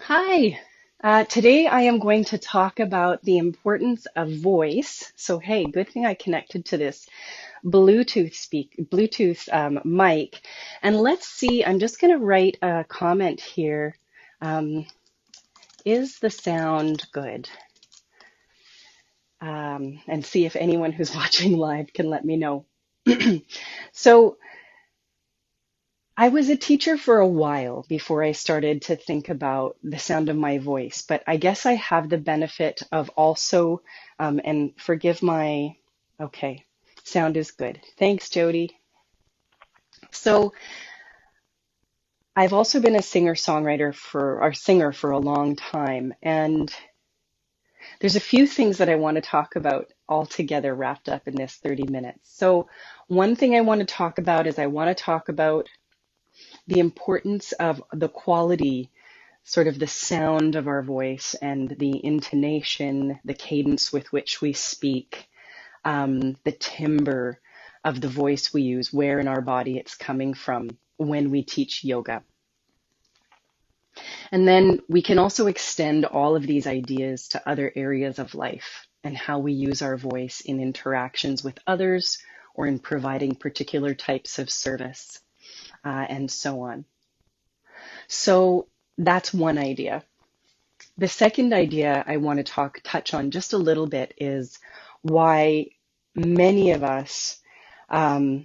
Hi. Today I am going to talk about the importance of voice. So, hey, good thing I connected to this Bluetooth mic. And let's see, I'm just going to write a comment here. Um, is the sound good? And see if anyone who's watching live can let me know. So, I was a teacher for a while before I started to think about the sound of my voice, but I guess I have the benefit of also, and forgive my, okay, sound is good. Thanks, Jody. So I've also been a singer-songwriter or singer for a long time, and there's a few things that I want to talk about all together wrapped up in this 30 minutes. So one thing I want to talk about is I want to talk about the importance of the quality, sort of the sound of our voice and the intonation, the cadence with which we speak, the timbre of the voice we use, where in our body it's coming from when we teach yoga. And then we can also extend all of these ideas to other areas of life and how we use our voice in interactions with others or in providing particular types of service, and so on. So that's one idea. The second idea I want to touch on just a little bit is why many of us, um,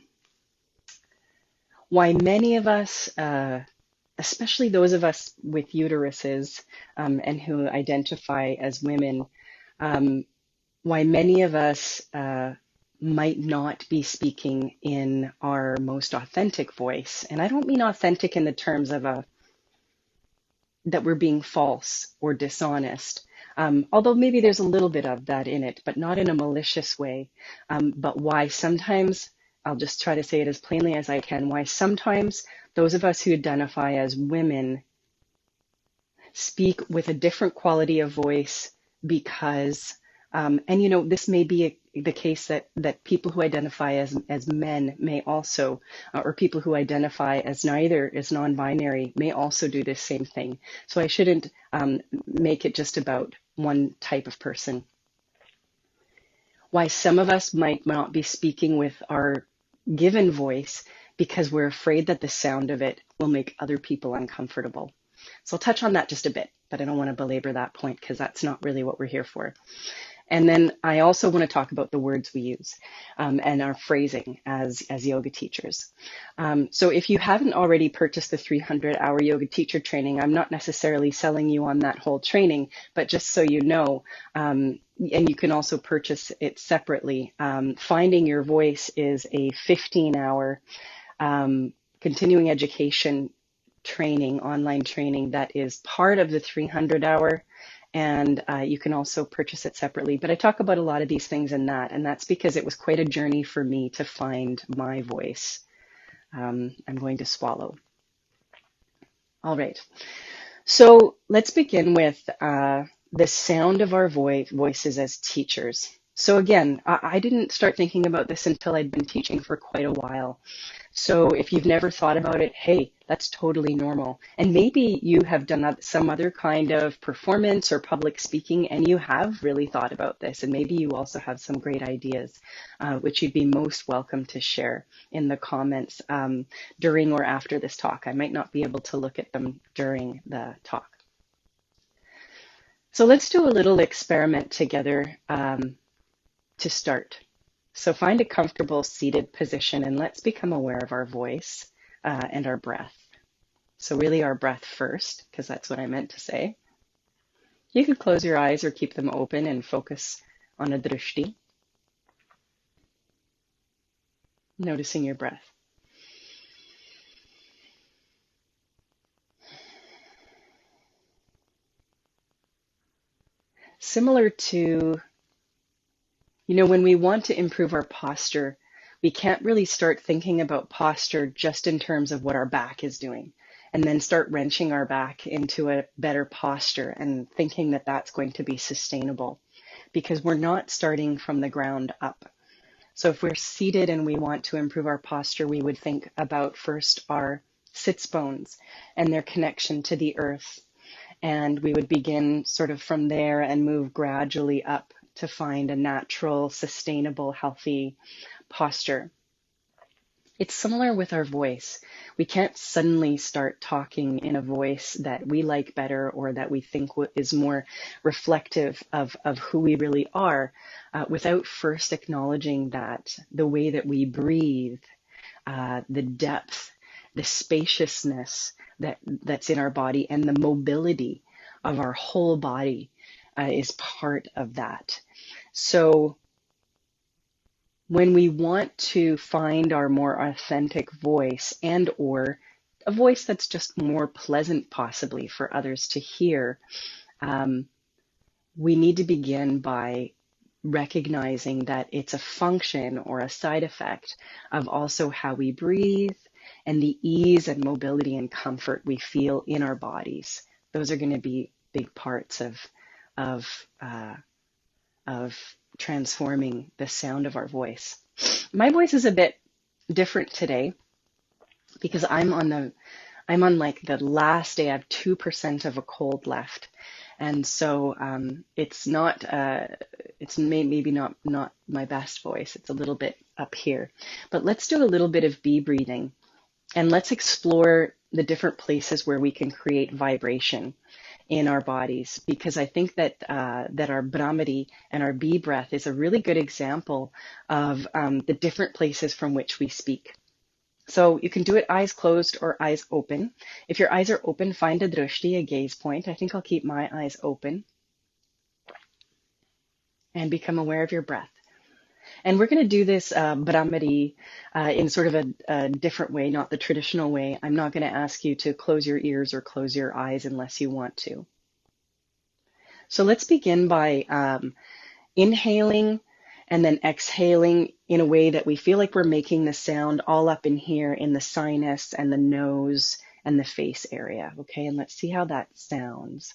especially those of us with uteruses, and who identify as women, um, why many of us might not be speaking in our most authentic voice. And I don't mean authentic in the terms of that we're being false or dishonest. Although maybe there's a little bit of that in it, but not in a malicious way. But why sometimes, I'll just try to say it as plainly as I can, why sometimes those of us who identify as women speak with a different quality of voice because, and this may be the case that people who identify as men may also, or people who identify as neither, as non-binary, may also do this same thing. So I shouldn't make it just about one type of person. Why some of us might not be speaking with our given voice because we're afraid that the sound of it will make other people uncomfortable. So I'll touch on that just a bit, but I don't want to belabor that point because that's not really what we're here for. And then I also want to talk about the words we use, and our phrasing as yoga teachers. So if you haven't already purchased the 300-hour yoga teacher training, I'm not necessarily selling you on that whole training, but just so you know, and you can also purchase it separately. Finding Your Voice is a 15-hour continuing education training, online training that is part of the 300-hour, and you can also purchase it separately. But I talk about a lot of these things in that, and that's because it was quite a journey for me to find my voice. I'm going to swallow. All right. So let's begin with the sound of our voices as teachers. So again, I didn't start thinking about this until I'd been teaching for quite a while. So if you've never thought about it, hey, that's totally normal. And maybe you have done some other kind of performance or public speaking, and you have really thought about this. And maybe you also have some great ideas, which you'd be most welcome to share in the comments during or after this talk. I might not be able to look at them during the talk. So let's do a little experiment together to start. So find a comfortable seated position and let's become aware of our voice and our breath. So really our breath first, because that's what I meant to say. You could close your eyes or keep them open and focus on a drishti, noticing your breath. Similar to, when we want to improve our posture, we can't really start thinking about posture just in terms of what our back is doing, and then start wrenching our back into a better posture and thinking that that's going to be sustainable, because we're not starting from the ground up. So if we're seated and we want to improve our posture, we would think about first our sits bones and their connection to the earth, And we would begin sort of from there and move gradually up to find a natural, sustainable, healthy posture. It's similar with our voice. We can't suddenly start talking in a voice that we like better or that we think is more reflective of who we really are, without first acknowledging that the way that we breathe, the depth, the spaciousness that's in our body, and the mobility of our whole body is part of that. So when we want to find our more authentic voice, and or a voice that's just more pleasant possibly for others to hear, we need to begin by recognizing that it's a function or a side effect of also how we breathe and the ease and mobility and comfort we feel in our bodies. Those are going to be big parts of transforming the sound of our voice. My voice is a bit different today because I'm on like the last day. I have 2% of a cold left. And so it's not, it's maybe not my best voice. It's a little bit up here. But let's do a little bit of bee breathing, and let's explore the different places where we can create vibration in our bodies, because I think that that our Brahmari and our bee breath is a really good example of the different places from which we speak. So you can do it eyes closed or eyes open. If your eyes are open, find a drishti, a gaze point. I think I'll keep my eyes open and become aware of your breath. And we're going to do this Brahmari in sort of a different way, not the traditional way. I'm not going to ask you to close your ears or close your eyes unless you want to. So let's begin by inhaling and then exhaling in a way that we feel like we're making the sound all up in here in the sinus and the nose and the face area. Okay, and let's see how that sounds.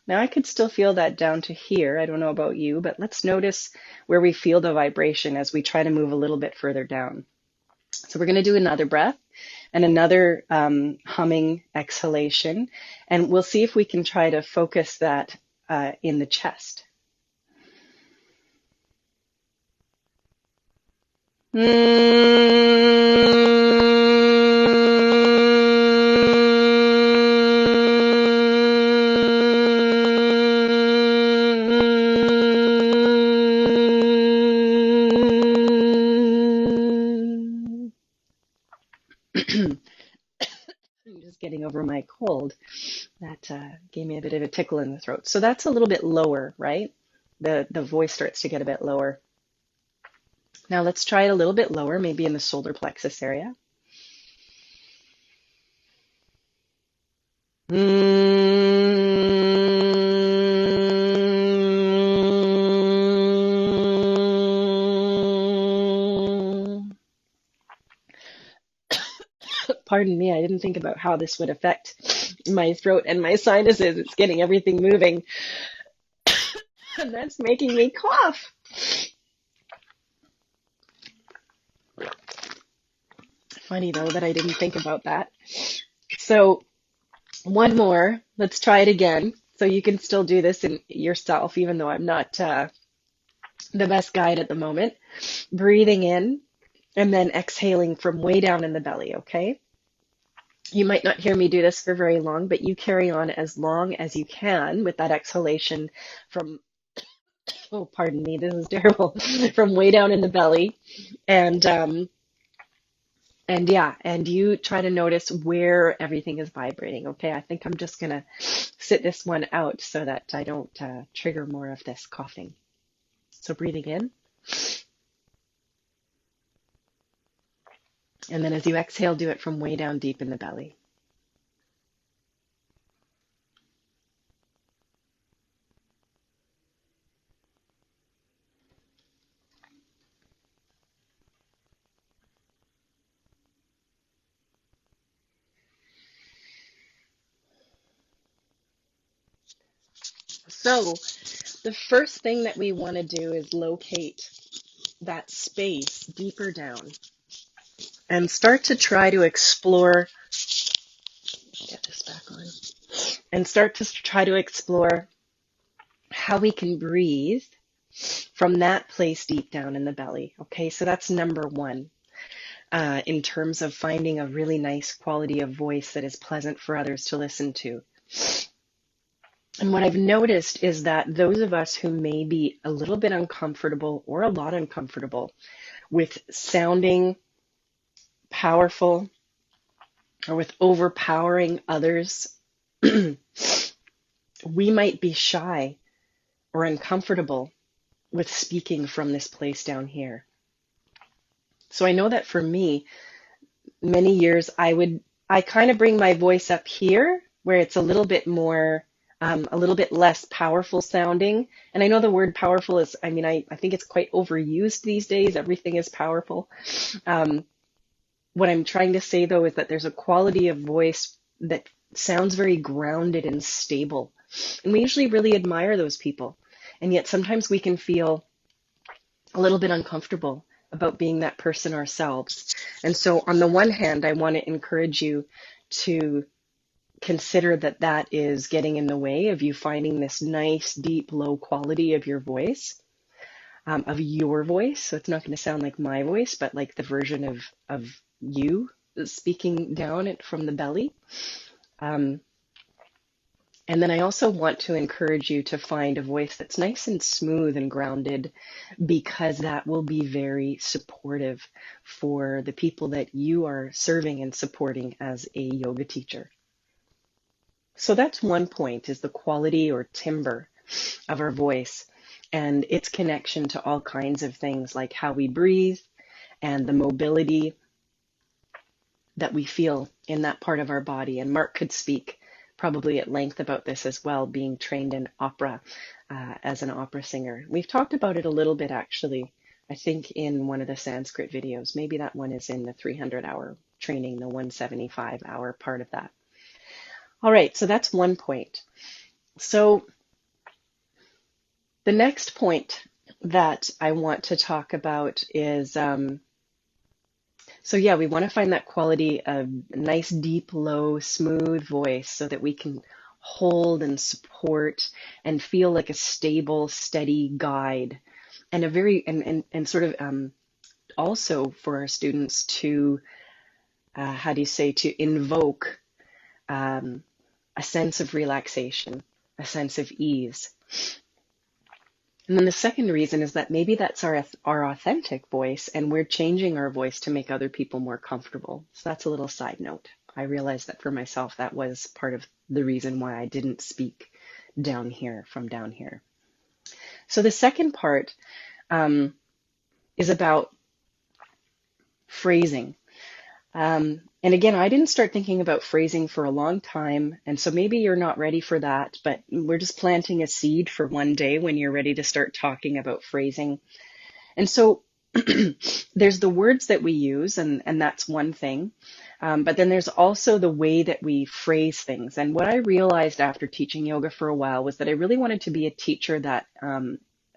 Now I could still feel that down to here. I don't know about you, but let's notice where we feel the vibration as we try to move a little bit further down. So we're going to do another breath and another humming exhalation, and we'll see if we can try to focus that in the chest. I'm just getting over my cold. That gave me a bit of a tickle in the throat. So that's a little bit lower, right? The voice starts to get a bit lower. Now let's try it a little bit lower, maybe in the solar plexus area. Pardon me, I didn't think about how this would affect my throat and my sinuses. It's getting everything moving. And that's making me cough. Funny though that I didn't think about that. So one more, let's try it again. So you can still do this in yourself, even though I'm not the best guide at the moment. Breathing in and then exhaling from way down in the belly, okay? You might not hear me do this for very long, but you carry on as long as you can with that exhalation from, oh, pardon me, this is terrible, from way down in the belly. And yeah, and you try to notice where everything is vibrating, okay? I think I'm just going to sit this one out so that I don't trigger more of this coughing. So breathing in. And then as you exhale, do it from way down deep in the belly. So the first thing that we want to do is locate that space deeper down and start to try to explore, get this back on, and start to try to explore how we can breathe from that place deep down in the belly. Okay, so that's number one, in terms of finding a really nice quality of voice that is pleasant for others to listen to. And what I've noticed is that those of us who may be a little bit uncomfortable or a lot uncomfortable with sounding powerful or with overpowering others, we might be shy or uncomfortable with speaking from this place down here. So I know that for me, many years I kind of bring my voice up here where it's a little bit more, a little bit less powerful sounding. And I know the word powerful is, I think it's quite overused these days. Everything is powerful. What I'm trying to say though is that there's a quality of voice that sounds very grounded and stable. And we usually really admire those people. And yet sometimes we can feel a little bit uncomfortable about being that person ourselves. And so on the one hand, I want to encourage you to consider that that is getting in the way of you finding this nice, deep, low quality of your voice, of your voice. So it's not going to sound like my voice, but like the version of you speaking down it from the belly. And then I also want to encourage you to find a voice that's nice and smooth and grounded, because that will be very supportive for the people that you are serving and supporting as a yoga teacher. So that's one point, is the quality or timbre of our voice and its connection to all kinds of things like how we breathe and the mobility that we feel in that part of our body. And Mark could speak probably at length about this as well, being trained in opera as an opera singer. We've talked about it a little bit, actually, I think in one of the Sanskrit videos. Maybe that one is in the 300-hour training, the 175-hour part of that. All right, so that's one point. So the next point that I want to talk about is, we want to find that quality of nice, deep, low, smooth voice so that we can hold and support and feel like a stable, steady guide, and a very, and sort of also for our students to, to invoke a sense of relaxation, a sense of ease. And then the second reason is that maybe that's our authentic voice, and we're changing our voice to make other people more comfortable. So that's a little side note. I realized that for myself, that was part of the reason why I didn't speak down here, from down here. So the second part is about phrasing. And again, I didn't start thinking about phrasing for a long time, and so maybe you're not ready for that, but we're just planting a seed for one day when you're ready to start talking about phrasing. And so there's the words that we use, and that's one thing, but then there's also the way that we phrase things. And what I realized after teaching yoga for a while was that I really wanted to be a teacher that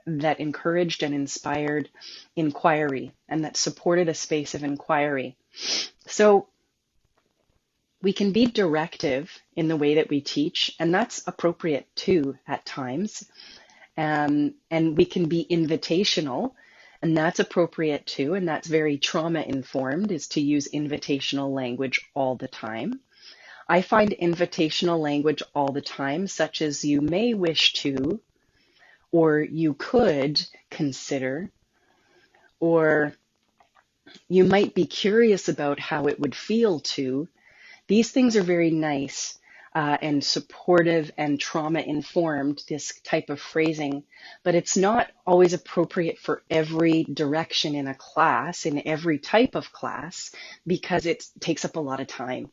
that encouraged and inspired inquiry, and that supported a space of inquiry. So we can be directive in the way that we teach, and that's appropriate too at times. And we can be invitational, and that's appropriate too, and that's very trauma informed, is to use invitational language all the time. I find invitational language all the time, such as you may wish to, or you could consider, or you might be curious about how it would feel to. These things are very nice and supportive and trauma informed, this type of phrasing, but it's not always appropriate for every direction in a class, in every type of class, because it takes up a lot of time.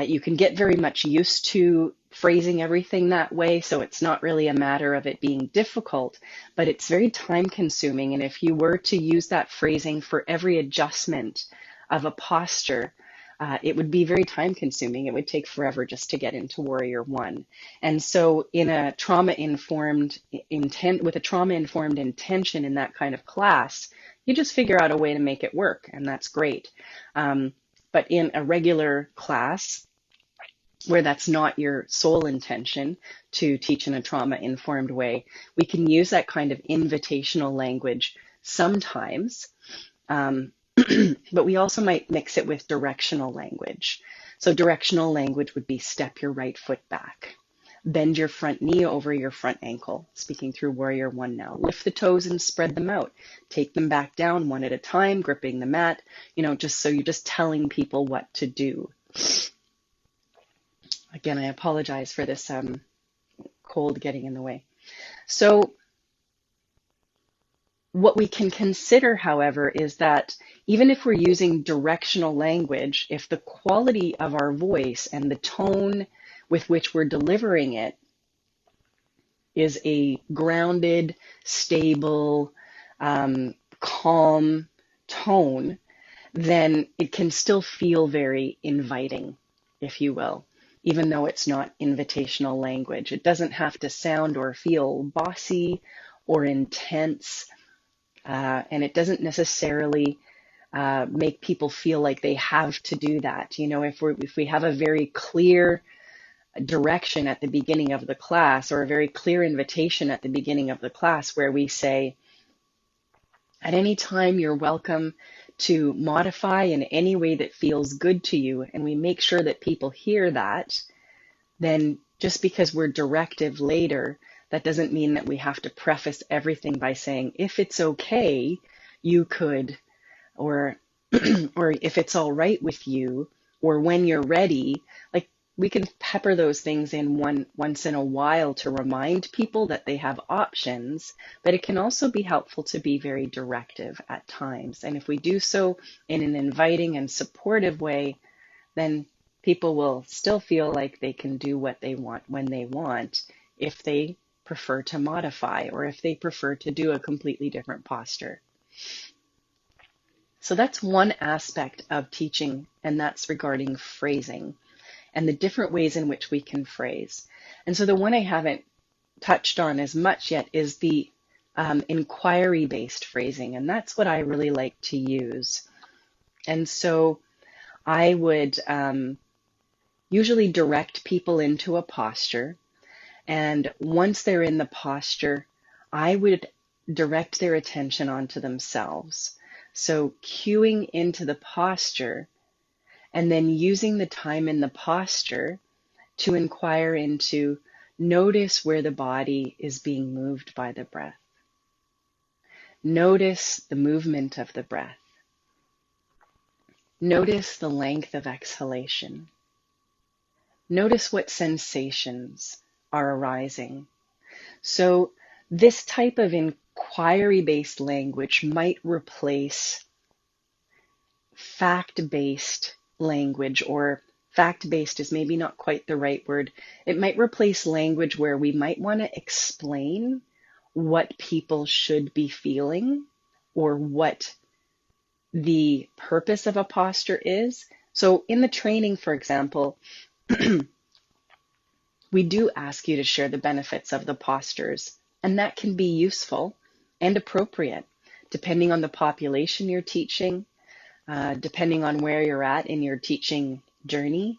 You can get very much used to phrasing everything that way, so it's not really a matter of it being difficult, but it's very time consuming. And if you were to use that phrasing for every adjustment of a posture, it would be very time consuming. It would take forever just to get into Warrior One. And so in a trauma-informed intent, with a trauma-informed intention in that kind of class, you just figure out a way to make it work, and that's great. But in a regular class, where that's not your sole intention to teach in a trauma-informed way, we can use that kind of invitational language sometimes. But we also might mix it with directional language. So directional language would be step your right foot back. Bend your front knee over your front ankle. Speaking through Warrior One now. Lift the toes and spread them out. Take them back down one at a time, gripping the mat, just so you're just telling people what to do. Again, I apologize for this cold getting in the way. So what we can consider, however, is that even if we're using directional language, if the quality of our voice and the tone with which we're delivering it is a grounded, stable, calm tone, then it can still feel very inviting, if you will, even though it's not invitational language. It doesn't have to sound or feel bossy or intense. And it doesn't necessarily make people feel like they have to do that. If we have a very clear direction at the beginning of the class, or a very clear invitation at the beginning of the class, where we say, at any time you're welcome to modify in any way that feels good to you, and we make sure that people hear that, then just because we're directive later, that doesn't mean that we have to preface everything by saying, if it's okay, you could, or or if it's all right with you, or when you're ready. Like, we can pepper those things in once in a while to remind people that they have options, but it can also be helpful to be very directive at times. And if we do so in an inviting and supportive way, then people will still feel like they can do what they want when they want, if they prefer to modify, or if they prefer to do a completely different posture. So that's one aspect of teaching, and that's regarding phrasing and the different ways in which we can phrase. And so the one I haven't touched on as much yet is the inquiry-based phrasing, and that's what I really like to use. And so I would usually direct people into a posture, and once they're in the posture, I would direct their attention onto themselves. So cueing into the posture, and then using the time in the posture to inquire into, notice where the body is being moved by the breath. Notice the movement of the breath. Notice the length of exhalation. Notice what sensations are arising. So this type of inquiry-based language might replace fact-based language, or fact-based is maybe not quite the right word. It might replace language where we might want to explain what people should be feeling, or what the purpose of a posture is. So in the training, for example, we do ask you to share the benefits of the postures, and that can be useful and appropriate depending on the population you're teaching, depending on where you're at in your teaching journey.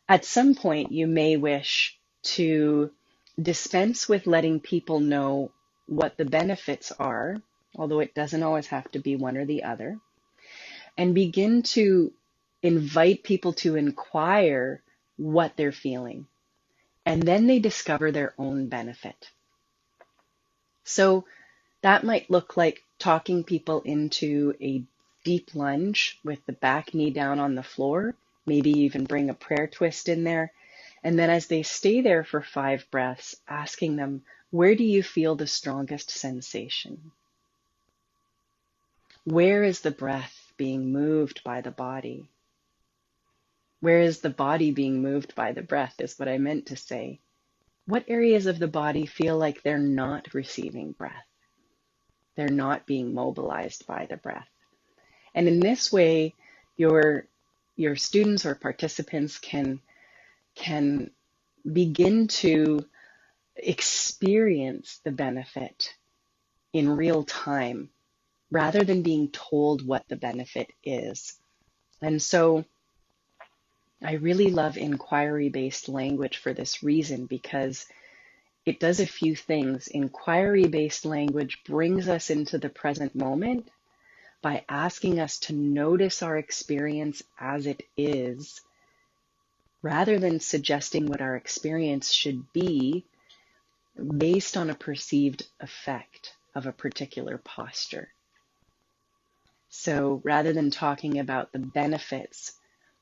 At some point, you may wish to dispense with letting people know what the benefits are, although it doesn't always have to be one or the other, and begin to invite people to inquire what they're feeling. And then they discover their own benefit. So that might look like talking people into a deep lunge with the back knee down on the floor. Maybe even bring a prayer twist in there, And then as they stay there for 5 breaths, asking them, where do you feel the strongest sensation? Where is the breath being moved by the body? Where is the body being moved by the breath is what I meant to say. What areas of the body feel like they're not receiving breath? They're not being mobilized by the breath. And in this way, your students or participants can begin to experience the benefit in real time rather than being told what the benefit is. And so I really love inquiry-based language for this reason, because it does a few things. Inquiry-based language brings us into the present moment by asking us to notice our experience as it is, rather than suggesting what our experience should be based on a perceived effect of a particular posture. So rather than talking about the benefits,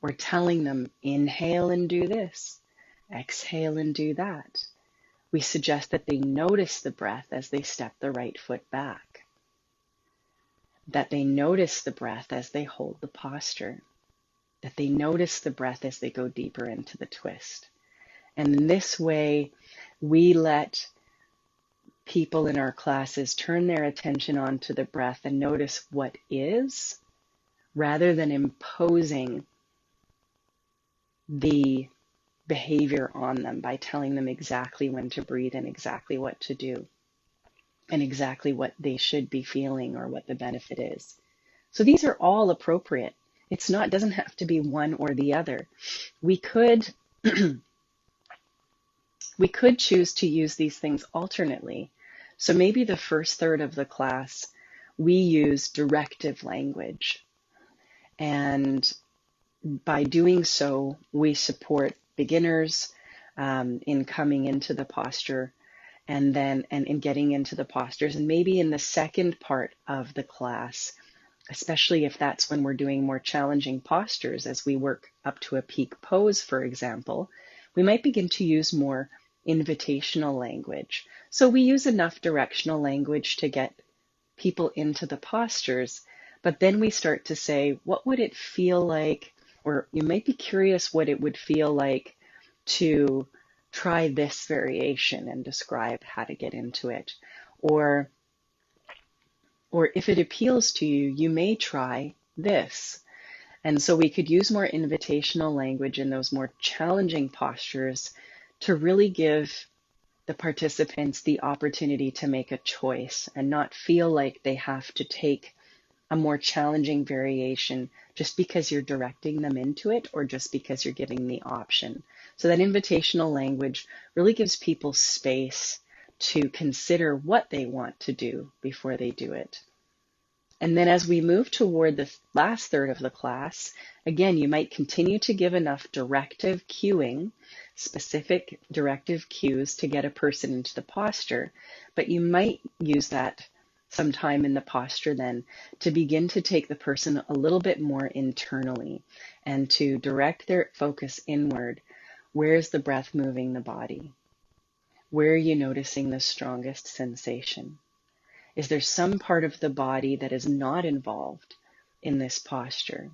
we're telling them, inhale and do this, exhale and do that. We suggest that they notice the breath as they step the right foot back, that they notice the breath as they hold the posture, that they notice the breath as they go deeper into the twist. And in this way, we let people in our classes turn their attention onto the breath and notice what is, rather than imposing the behavior on them by telling them exactly when to breathe and exactly what to do and exactly what they should be feeling or what the benefit is. So these are all appropriate. It doesn't have to be one or the other. We could we could choose to use these things alternately. So maybe the first third of the class, we use directive language. And by doing so, we support beginners in coming into the posture and in getting into the postures. And maybe in the second part of the class, especially if that's when we're doing more challenging postures, as we work up to a peak pose, for example, we might begin to use more invitational language. So we use enough directional language to get people into the postures, but then we start to say, what would it feel like, or you might be curious what it would feel like to try this variation and describe how to get into it. Or if it appeals to you, you may try this. And so we could use more invitational language in those more challenging postures to really give the participants the opportunity to make a choice and not feel like they have to take a more challenging variation just because you're directing them into it or just because you're giving the option. So that invitational language really gives people space to consider what they want to do before they do it. And then as we move toward the last third of the class, again, you might continue to give enough directive cueing, specific directive cues to get a person into the posture, but you might use that sometime in the posture then to begin to take the person a little bit more internally and to direct their focus inward. Where is the breath moving the body? Where are you noticing the strongest sensation? Is there some part of the body that is not involved in this posture?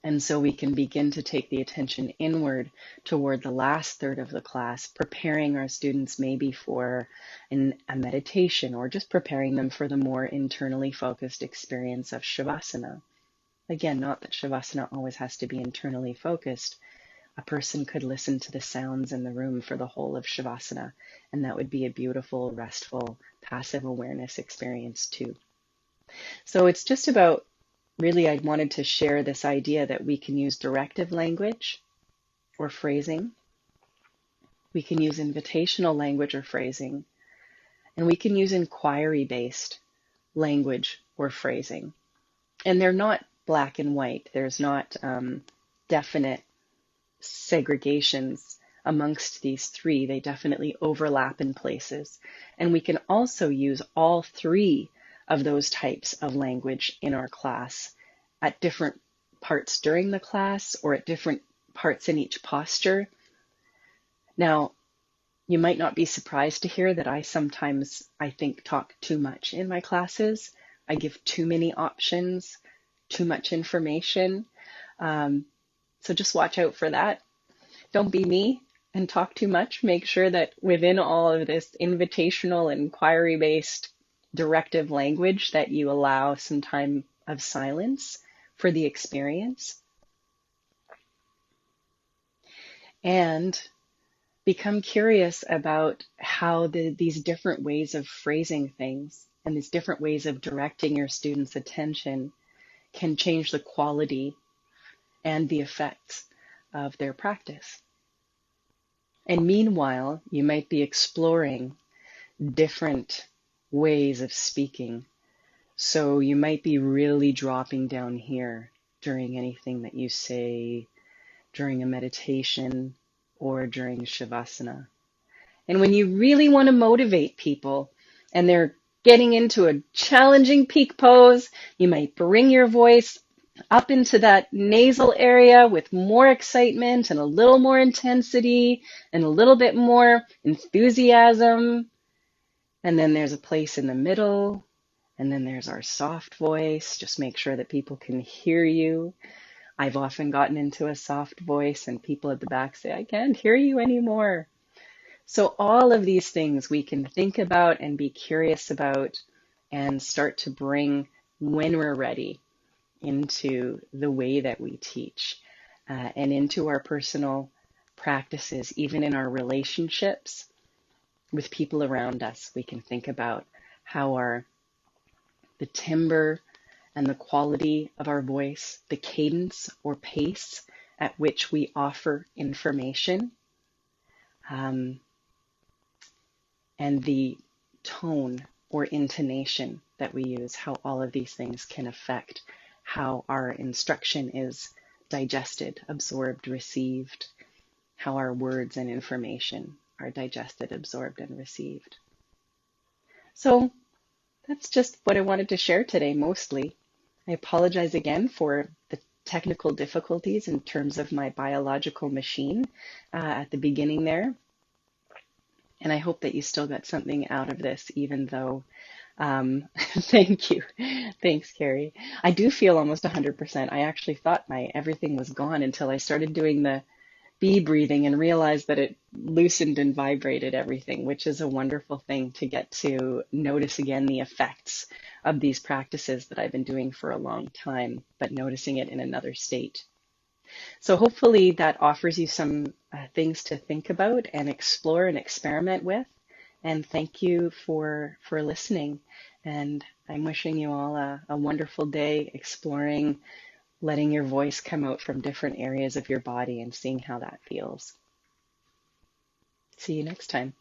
And so we can begin to take the attention inward toward the last third of the class, preparing our students maybe for a meditation or just preparing them for the more internally focused experience of Shavasana. Again, not that Shavasana always has to be internally focused. A person could listen to the sounds in the room for the whole of Shavasana, and that would be a beautiful, restful, passive awareness experience too. So it's just about, really, I wanted to share this idea that we can use directive language or phrasing. We can use invitational language or phrasing, and we can use inquiry-based language or phrasing. And they're not black and white. There's not definite segregations amongst these three. They definitely overlap in places. And we can also use all three of those types of language in our class at different parts during the class or at different parts in each posture, Now, you might not be surprised to hear that I think, talk too much in my classes. I give too many options, too much information. Um, so just watch out for that. Don't be me and talk too much. Make sure that within all of this invitational and inquiry-based directive language that you allow some time of silence for the experience. And become curious about how these different ways of phrasing things and these different ways of directing your students' attention can change the quality and the effects of their practice. And meanwhile, you might be exploring different ways of speaking. So you might be really dropping down here during anything that you say during a meditation or during Shavasana. And when you really want to motivate people and they're getting into a challenging peak pose, you might bring your voice up into that nasal area with more excitement and a little more intensity and a little bit more enthusiasm. And then there's a place in the middle. And then there's our soft voice. Just make sure that people can hear you. I've often gotten into a soft voice and people at the back say, I can't hear you anymore. So all of these things we can think about and be curious about and start to bring when we're ready into the way that we teach and into our personal practices, even in our relationships with people around us. We can think about how the timbre and the quality of our voice, the cadence or pace at which we offer information, and the tone or intonation that we use, how all of these things can affect how our instruction is digested, absorbed, received, how our words and information are digested, absorbed, and received. So that's just what I wanted to share today, mostly. I apologize again for the technical difficulties in terms of my biological machine at the beginning there. And I hope that you still got something out of this, even though, thank you. Thanks, Carrie. I do feel almost 100%. I actually thought everything was gone until I started doing the bee breathing and realized that it loosened and vibrated everything, which is a wonderful thing to get to notice again the effects of these practices that I've been doing for a long time, but noticing it in another state. So hopefully that offers you some things to think about and explore and experiment with. And thank you for listening. And I'm wishing you all a wonderful day exploring, letting your voice come out from different areas of your body and seeing how that feels. See you next time.